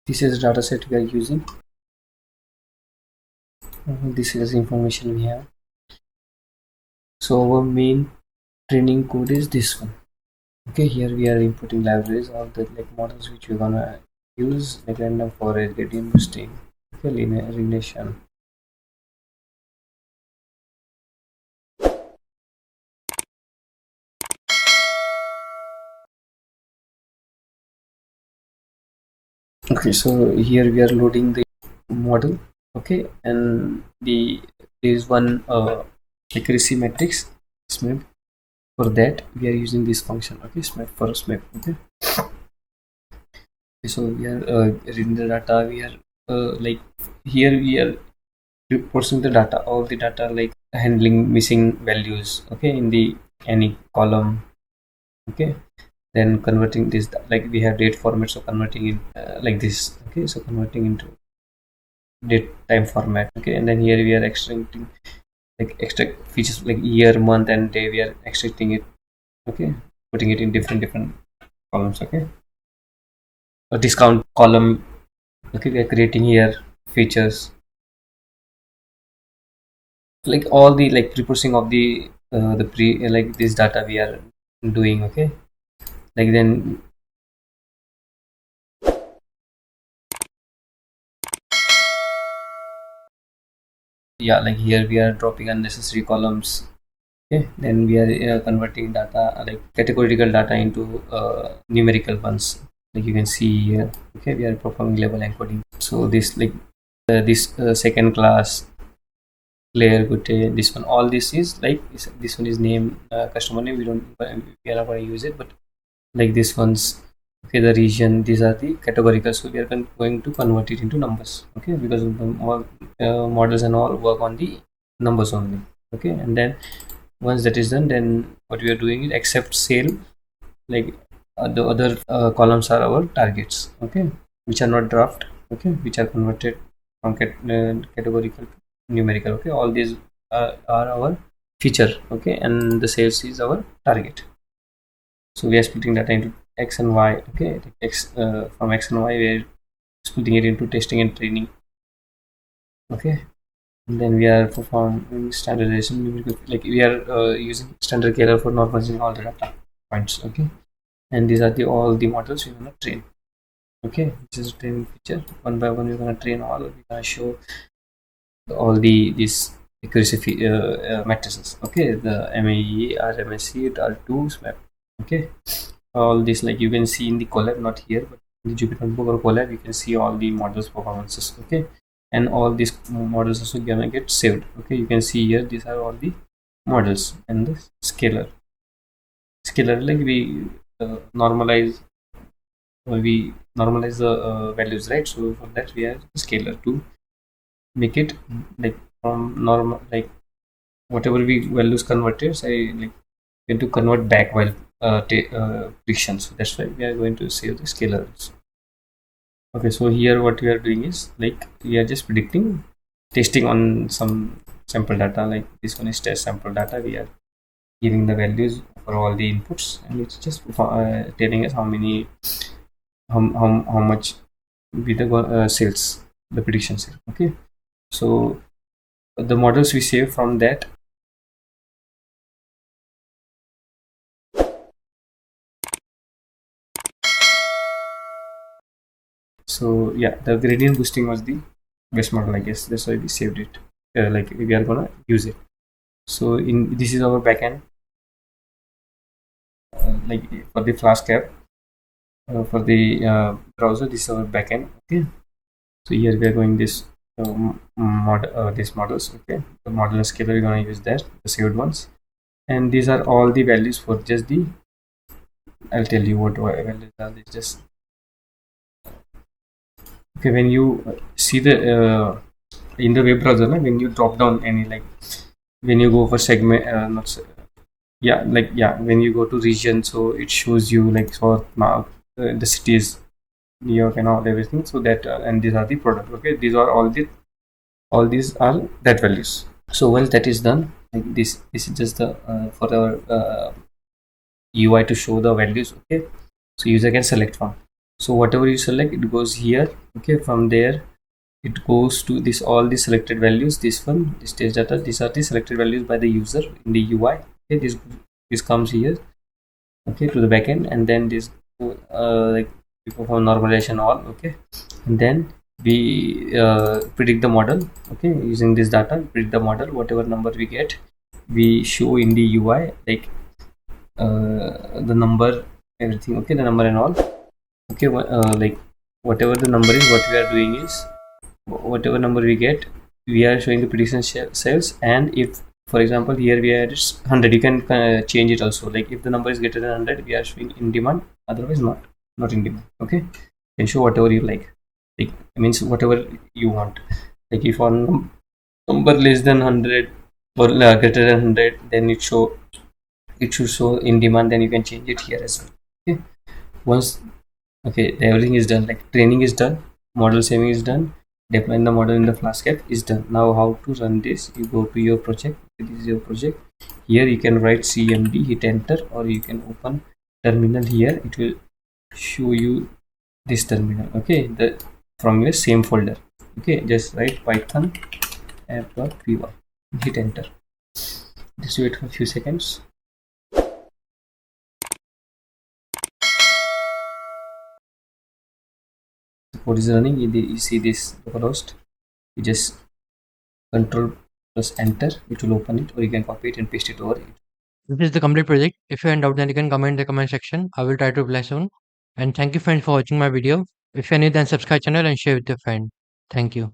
this is the data set we are using. This is information we have. So our main training code is this one. Okay, here we are inputting libraries of the like models which we're gonna use, like random forest, gradient boosting, okay, linear regression. Okay, so here we are loading the model. Okay, and there is one accuracy matrix SMIP. For that we are using this function. Okay, SMIP for SMIP. Okay, so we are reading the data. We are like here we are reporting the data, all the data, like handling missing values. Okay, in the any column. Okay, then converting this, like we have date format, so converting it like this. Okay, so converting into date time format. Okay, and then here we are extracting, like extract features like year, month and day. We are extracting it. Okay, putting it in different columns. Okay, a discount column. Okay, we are creating here features, like all the like pre-processing of the pre like this data we are doing. Okay, like then yeah, like here we are dropping unnecessary columns. Okay, then we are converting data, like categorical data into numerical ones, like you can see here. Okay, we are performing level encoding. So this like this second class player good day, this one, all this is like this one is name, customer name. We don't, we are not going to use it, but like this one's, okay, the region, these are the categorical, so we are going to convert it into numbers. Okay, because of the models and all work on the numbers only. Okay, and then once that is done, then what we are doing is accept sale, like the other columns are our targets. Okay, which are not draft. Okay, which are converted from categorical to numerical. Okay, all these are our feature. Okay, and the sales is our target. So we are splitting data into x and y. Okay, x from x and y we are splitting it into testing and training. Okay, and then we are performing standardization numerical, like we are using standard killer for normalizing all the data points. Okay, and these are the all the models we're gonna train. Okay, this is a training feature. One by one we're gonna train all. We're gonna show all these accuracy matrices. Okay, the MAE, RMSE, R2, SMAP. Okay, all this, like you can see in the collab, not here, but in the Jupyter Notebook or collab, you can see all the models performances. Okay, and all these models also gonna get saved. Okay, you can see here, these are all the models and the scalar, like normalize we normalize the values, right? So for that we have scalar to make it like from normal, like whatever we values converted, say like going to convert back while prediction. So that's why we are going to save the scalars. Okay, so here what we are doing is like we are just predicting, testing on some sample data, like this one is test sample data. We are giving the values for all the inputs, and it's just telling us how many, how much be the sales, the prediction sale. Okay, so the models we save from that. So yeah, the gradient boosting was the best model, I guess. That's why we saved it. Like we are gonna use it. So in this is our backend, like for the Flask app, for the browser. This is our backend. Okay. So here we are going this these models. Okay. The model and scalar we're gonna use that, the saved ones, and these are all the values for just the. I'll tell you what values are. These just okay. When you see the in the web browser, when you drop down any, like when you go for segment, not yeah, like yeah, when you go to region, so it shows you like for the cities, New York and all everything. So that and these are the product. Okay, these are all these are that values. So once that is done, like this is just the for our UI to show the values. Okay, so user can select one. So whatever you select, it goes here. Okay, from there it goes to this, all the selected values, this one, this test data, these are the selected values by the user in the UI. Okay, this comes here, okay, to the backend, and then this like we perform normalization all. Okay, and then we predict the model. Okay, using this data, predict the model. Whatever number we get, we show in the UI, like the number, everything. Okay, the number and all. Okay, like whatever the number is, what we are doing is, whatever number we get, we are showing the prediction cells. And if, for example, here we are 100, you can change it also. Like if the number is greater than 100, we are showing in demand, otherwise not in demand. Okay, you can show whatever you like means whatever you want. Like if on number less than 100 or greater than 100, then it should show in demand, then you can change it here as well. Okay, once, okay, everything is done, like training is done, model saving is done, deploying the model in the Flask app is done. Now how to run this? You go to your project. This is your project. Here you can write cmd, hit enter, or you can open terminal. Here it will show you this terminal. Okay, the from your same folder. Okay, just write python app.py, hit enter. Just wait for a few seconds. The code is running. You see this localhost. You just control plus enter, it will open it, or you can copy it and paste it over it. This is the complete project. If you are in doubt, then you can comment in the comment section. I will try to reply soon. And thank you friends for watching my video. If you are new, then subscribe channel and share with your friend. Thank you.